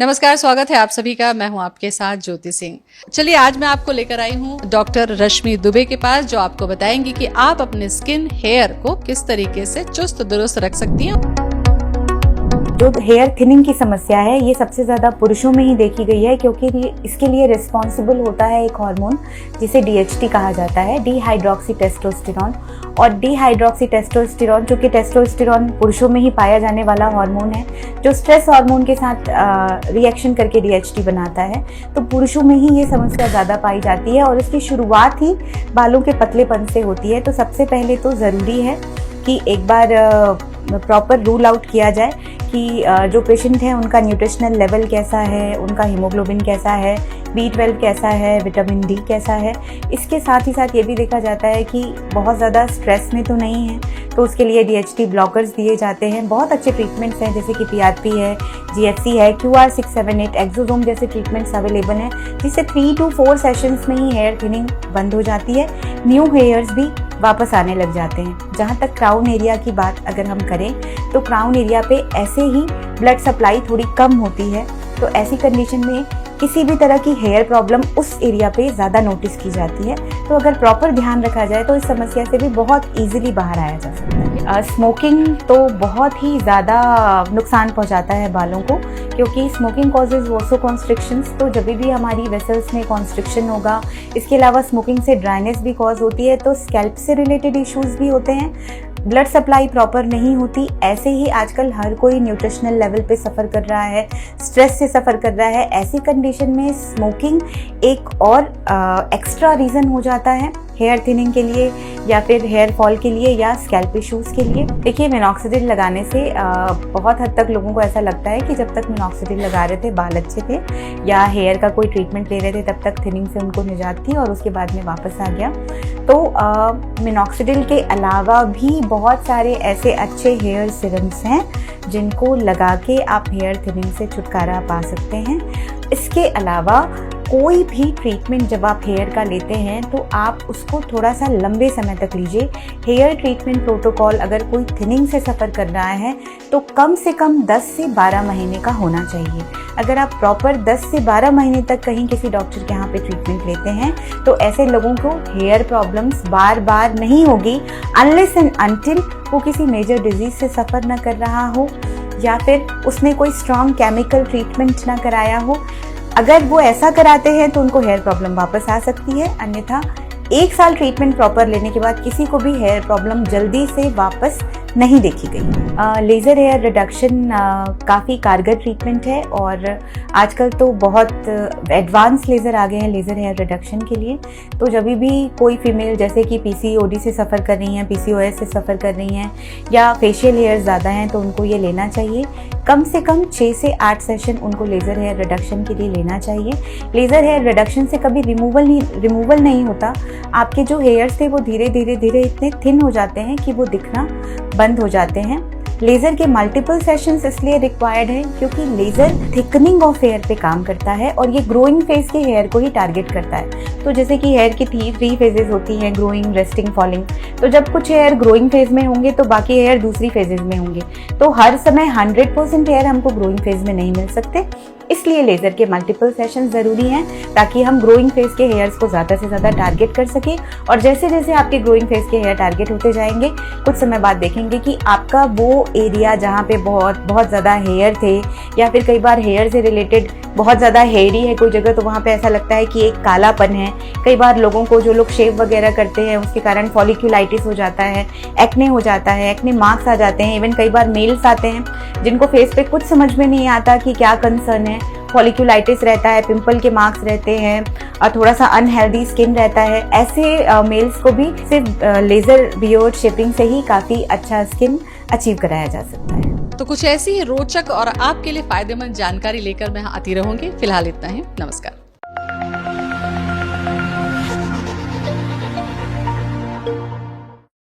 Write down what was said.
नमस्कार, स्वागत है आप सभी का। मैं हूं आपके साथ ज्योति सिंह। चलिए आज मैं आपको लेकर आई हूं डॉक्टर रश्मि दुबे के पास, जो आपको बताएंगी कि आप अपने स्किन हेयर को किस तरीके से चुस्त दुरुस्त रख सकती हैं। जो हेयर थिनिंग की समस्या है ये सबसे ज़्यादा पुरुषों में ही देखी गई है, क्योंकि इसके लिए रिस्पॉन्सिबल होता है एक हार्मोन जिसे DHT कहा जाता है, डिहाइड्रोक्सी टेस्टोस्टेरोन। और डिहाइड्रोक्सी टेस्टोस्टेरोन, जो कि टेस्टोस्टेरोन पुरुषों में ही पाया जाने वाला हार्मोन है, जो स्ट्रेस हार्मोन के साथ रिएक्शन करके DHT बनाता है, तो पुरुषों में ही ये समस्या ज़्यादा पाई जाती है और इसकी शुरुआत ही बालों के पतलेपन से होती है। तो सबसे पहले तो ज़रूरी है कि एक बार प्रॉपर रूल आउट किया जाए कि जो पेशेंट हैं उनका न्यूट्रिशनल लेवल कैसा है, उनका हीमोग्लोबिन कैसा है, B12 कैसा है, विटामिन D कैसा है। इसके साथ ही साथ ये भी देखा जाता है कि बहुत ज़्यादा स्ट्रेस में तो नहीं है, तो उसके लिए DHT ब्लॉकर्स दिए जाते हैं। बहुत अच्छे ट्रीटमेंट्स हैं, जैसे कि PRP है, GFC है, QR678, एक्सोसोम जैसे ट्रीटमेंट्स अवेलेबल हैं, जिससे 3 to 4 सेशंस में ही हेयर थिनिंग बंद हो जाती है, न्यू हेयर्स भी वापस आने लग जाते हैं। जहाँ तक क्राउन एरिया की बात अगर हम करें, तो क्राउन एरिया पे ऐसे ही ब्लड सप्लाई थोड़ी कम होती है, तो ऐसी कंडीशन में किसी भी तरह की हेयर प्रॉब्लम उस एरिया पे ज़्यादा नोटिस की जाती है। तो अगर प्रॉपर ध्यान रखा जाए तो इस समस्या से भी बहुत ईजिली बाहर आया जा सकता है। स्मोकिंग तो बहुत ही ज़्यादा नुकसान पहुंचाता है बालों को, क्योंकि स्मोकिंग कॉजेज वोसो कॉन्स्ट्रिक्शंस। तो जब भी हमारी वेसल्स में कॉन्स्ट्रिक्शन होगा, इसके अलावा स्मोकिंग से ड्राइनेस भी कॉज होती है, तो स्कैल्प से रिलेटेड इश्यूज़ भी होते हैं। ब्लड सप्लाई प्रॉपर नहीं होती। ऐसे ही आजकल हर कोई न्यूट्रिशनल लेवल पे सफ़र कर रहा है, स्ट्रेस से सफ़र कर रहा है। ऐसी कंडीशन में स्मोकिंग एक और एक्स्ट्रा रीज़न हो जाता है हेयर थिनिंग के लिए, या फिर हेयर फॉल के लिए, या स्कैल्प इश्यूज़ के लिए। देखिए, मिनॉक्सिडिल लगाने से बहुत हद तक लोगों को ऐसा लगता है कि जब तक मिनॉक्सिडिल लगा रहे थे बाल अच्छे थे, या हेयर का कोई ट्रीटमेंट ले रहे थे, तब तक थिनिंग से उनको निजात थी और उसके बाद में वापस आ गया। तो मिनॉक्सिडिल के अलावा भी बहुत सारे ऐसे अच्छे हेयर सीरम्स हैं जिनको लगा के आप हेयर थिनिंग से छुटकारा पा सकते हैं। इसके अलावा कोई भी ट्रीटमेंट जब आप हेयर का लेते हैं तो आप उसको थोड़ा सा लंबे समय तक लीजिए। हेयर ट्रीटमेंट प्रोटोकॉल अगर कोई थिनिंग से सफ़र कर रहा है तो कम से कम 10 से 12 महीने का होना चाहिए। अगर आप प्रॉपर 10 से 12 महीने तक कहीं किसी डॉक्टर के यहाँ पे ट्रीटमेंट लेते हैं तो ऐसे लोगों को हेयर प्रॉब्लम्स बार बार नहीं होगी, अनलेस एंड अनटिल वो किसी मेजर डिजीज़ से सफ़र ना कर रहा हो, या फिर उसने कोई स्ट्रॉन्ग केमिकल ट्रीटमेंट ना कराया हो। अगर वो ऐसा कराते हैं तो उनको हेयर प्रॉब्लम वापस आ सकती है, अन्यथा 1 साल ट्रीटमेंट प्रॉपर लेने के बाद किसी को भी हेयर प्रॉब्लम जल्दी से वापस नहीं देखी गई। लेज़र हेयर रिडक्शन काफ़ी कारगर ट्रीटमेंट है, और आजकल तो बहुत एडवांस लेज़र आ गए हैं लेज़र हेयर रिडक्शन के लिए। तो जब भी कोई फीमेल जैसे कि PCOD से सफ़र कर रही हैं, PCOS से सफ़र कर रही हैं, या फेशियल हेयर ज़्यादा हैं, तो उनको ये लेना चाहिए। कम से कम 6 से 8 सेशन उनको लेज़र हेयर रिडक्शन के लिए लेना चाहिए। लेज़र हेयर रिडक्शन से कभी रिमूवल नहीं होता। आपके जो हेयर्स थे वो धीरे धीरे इतने थिन हो जाते हैं कि वो दिखना बंद हो जाते हैं। लेज़र के मल्टीपल सेशंस इसलिए रिक्वायर्ड है क्योंकि लेज़र थिकनिंग ऑफ हेयर पे काम करता है, और ये ग्रोइंग फेज के हेयर को ही टारगेट करता है। तो जैसे कि हेयर की 3 फेजेस होती हैं, ग्रोइंग, रेस्टिंग, फॉलिंग। तो जब कुछ हेयर ग्रोइंग फेज में होंगे तो बाकी हेयर दूसरी फेजेस में होंगे। तो हर समय 100% हेयर हमको ग्रोइंग फेज में नहीं मिल सकते, इसलिए लेज़र के मल्टीपल सेशन ज़रूरी हैं, ताकि हम ग्रोइंग फेज के हेयर्स को ज़्यादा से ज़्यादा टारगेट कर सकें। और जैसे जैसे आपके ग्रोइंग फेज के हेयर टारगेट होते जाएंगे, कुछ समय बाद देखेंगे कि आपका वो एरिया जहाँ पे बहुत ज़्यादा हेयर थे, या फिर कई बार हेयर से रिलेटेड बहुत ज़्यादा हेयरी है कोई जगह, तो वहाँ पे ऐसा लगता है कि एक कालापन है। कई बार लोगों को, जो लोग शेव वगैरह करते हैं, उसके कारण फॉलिक्यूलाइटिस हो जाता है, एक्ने हो जाता है, एक्ने मार्क्स आ जाते हैं। इवन कई बार मेल्स आते हैं जिनको फेस पे कुछ समझ में नहीं आता कि क्या कंसर्न है। फॉलिक्यूलाइटिस रहता है, पिंपल के मार्क्स रहते हैं, और थोड़ा सा अनहेल्दी स्किन रहता है। ऐसे मेल्स को भी सिर्फ लेज़र बियर्ड शेपिंग से ही काफ़ी अच्छा स्किन अचीव कराया जा सकता है। तो कुछ ऐसी ही रोचक और आपके लिए फायदेमंद जानकारी लेकर मैं आती रहूंगी। फिलहाल इतना ही, नमस्कार।